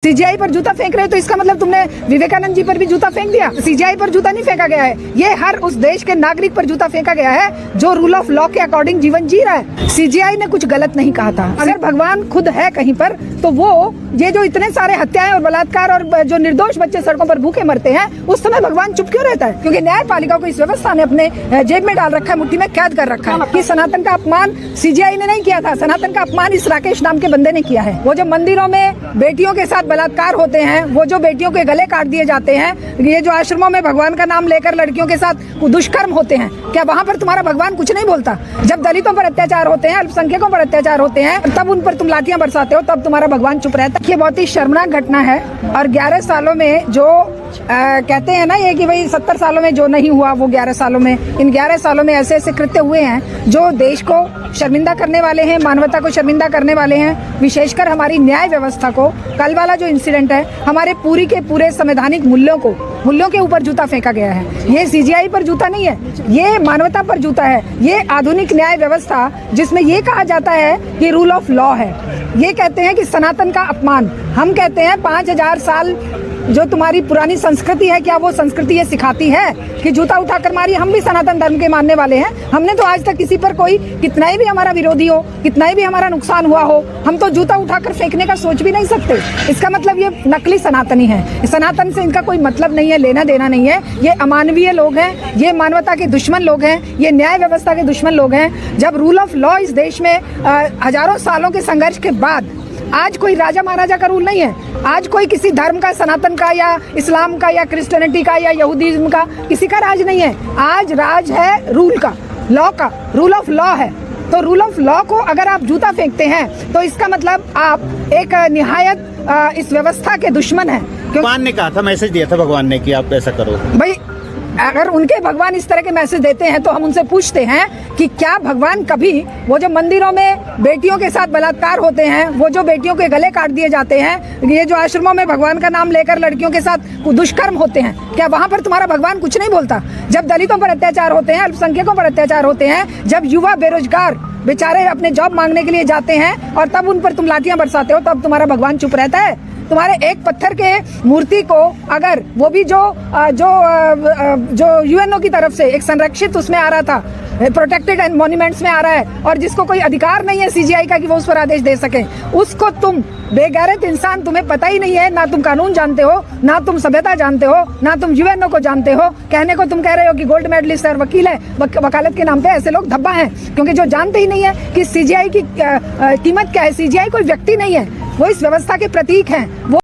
CGI पर जूता फेंक रहे हो तो इसका मतलब तुमने विवेकानंद जी पर भी जूता फेंक दिया। सीजीआई पर जूता नहीं फेंका गया है, ये हर उस देश के नागरिक पर जूता फेंका गया है जो रूल ऑफ लॉ के अकॉर्डिंग जीवन जी रहा है। सीजीआई ने कुछ गलत नहीं कहा था। अगर भगवान खुद है कहीं पर तो वो ये जो इतने सारे हत्याएं और बलात्कार और जो निर्दोष बच्चे सड़कों पर भूखे मरते हैं उस समय भगवान चुप क्यों रहता है? क्योंकि न्यायपालिका को इस व्यवस्था ने अपने जेब में डाल रखा है, मुट्ठी में कैद कर रखा है। कि सनातन का अपमान सीजीआई ने नहीं किया था, सनातन का अपमान इस राकेश नाम के बंदे ने किया है। वो जो मंदिरों में बेटियों के साथ बलात्कार होते हैं, वो जो बेटियों के गले काट दिए जाते हैं, ये जो आश्रमों में भगवान का नाम लेकर लड़कियों के साथ दुष्कर्म होते हैं, क्या वहाँ पर तुम्हारा भगवान कुछ नहीं बोलता? जब दलितों पर अत्याचार होते हैं, अल्पसंख्यकों पर अत्याचार होते हैं, तब उन पर तुम लाठियां बरसाते हो, तब तुम्हारा भगवान चुप रहता है। ये बहुत ही शर्मनाक घटना है। और 11 सालों में जो कहते हैं ना ये कि भाई 70 सालों में जो नहीं हुआ वो 11 सालों में, इन 11 सालों में ऐसे ऐसे कृत्य हुए हैं जो देश को शर्मिंदा करने वाले हैं, मानवता को शर्मिंदा करने वाले हैं, विशेषकर हमारी न्याय व्यवस्था को। कल वाला जो इंसिडेंट है, हमारे पूरी के पूरे संवैधानिक मूल्यों के ऊपर जूता फेंका गया है। ये सीजीआई पर जूता नहीं है, ये मानवता पर जूता है। ये आधुनिक न्याय व्यवस्था जिसमें ये कहा जाता है कि रूल ऑफ लॉ है, ये कहते हैं कि सनातन का अपमान। हम कहते हैं 5000 साल जो तुम्हारी पुरानी संस्कृति है, क्या वो संस्कृति ये सिखाती है कि जूता उठाकर मारिए? हम भी सनातन धर्म के मानने वाले हैं। हमने तो आज तक किसी पर कोई कितना ही भी हमारा विरोधी हो, कितना ही भी हमारा नुकसान हुआ हो, हम तो जूता उठाकर फेंकने का सोच भी नहीं सकते। इसका मतलब ये नकली सनातनी है। सनातन से इनका कोई मतलब नहीं है, लेना देना नहीं है। ये अमानवीय लोग हैं, ये मानवता के दुश्मन लोग हैं, ये न्याय व्यवस्था के दुश्मन लोग हैं। जब रूल ऑफ लॉ इस देश में हजारों सालों के संघर्ष के बाद आज कोई राजा महाराजा का रूल नहीं है, आज कोई किसी धर्म का, सनातन का या इस्लाम का या क्रिश्चियनिटी का या यहूदीज्म का किसी का राज नहीं है। आज राज है रूल का, लॉ का, रूल ऑफ लॉ है। तो रूल ऑफ लॉ को अगर आप जूता फेंकते हैं तो इसका मतलब आप एक निहायत इस व्यवस्था के दुश्मन हैं। भगवान ने कहा था, मैसेज दिया था भगवान ने कि आप ऐसा करो। भाई अगर उनके भगवान इस तरह के मैसेज देते हैं तो हम उनसे पूछते हैं कि क्या भगवान कभी वो जो मंदिरों में बेटियों के साथ बलात्कार होते हैं, वो जो बेटियों के गले काट दिए जाते हैं, ये जो आश्रमों में भगवान का नाम लेकर लड़कियों के साथ दुष्कर्म होते हैं, क्या वहाँ पर तुम्हारा भगवान कुछ नहीं बोलता? जब दलितों पर अत्याचार होते हैं, अल्पसंख्यकों पर अत्याचार होते हैं, जब युवा बेरोजगार बेचारे अपने जॉब मांगने के लिए जाते हैं और तब उन पर तुम लाठियां बरसाते हो, तब तुम्हारा भगवान चुप रहता है? तुम्हारे एक पत्थर के मूर्ति को अगर वो भी जो यूएनओ की तरफ से एक संरक्षित उसमें आ रहा था, प्रोटेक्टेड एंड मॉन्यूमेंट्स में आ रहा है, और जिसको कोई अधिकार नहीं है सीजीआई का कि वो उस पर आदेश दे सके, उसको तुम बेगैरत इंसान, तुम्हें पता ही नहीं है, ना तुम कानून जानते हो, ना तुम सभ्यता जानते हो, ना तुम यूएनओ को जानते हो। कहने को तुम कह रहे हो कि गोल्ड मेडलिस्ट और वकील है, वकालत के नाम पे ऐसे लोग धब्बा हैं, क्योंकि जो जानते ही नहीं है कि सीजीआई की कीमत क्या है। सीजीआई कोई व्यक्ति नहीं है, वो इस व्यवस्था के प्रतीक हैं। वो